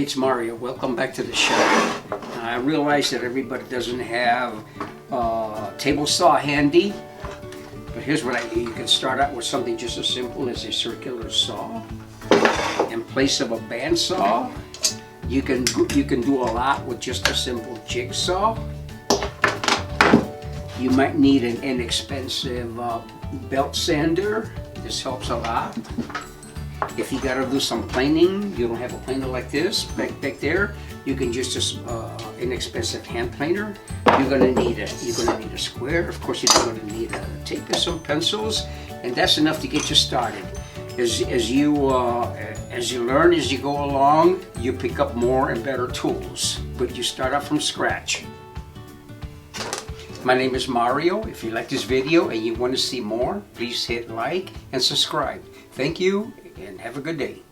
Hey, it's Mario. Welcome back to the show. I realize that everybody doesn't have a table saw handy, but here's what you can start out with something just as simple as a circular saw. In place of a bandsaw, you can do a lot with just a simple jigsaw. You might need an inexpensive belt sander. This helps a lot. If you gotta do some planing, you don't have a planer like this back there, you can use this inexpensive hand planer. You're gonna need a square. Of course, you're gonna need a tape and some pencils, and that's enough to get you started. As you learn as you go along, you pick up more and better tools, but you start out from scratch. My name is Mario. If you like this video and you want to see more, please hit like and subscribe. Thank you and have a good day.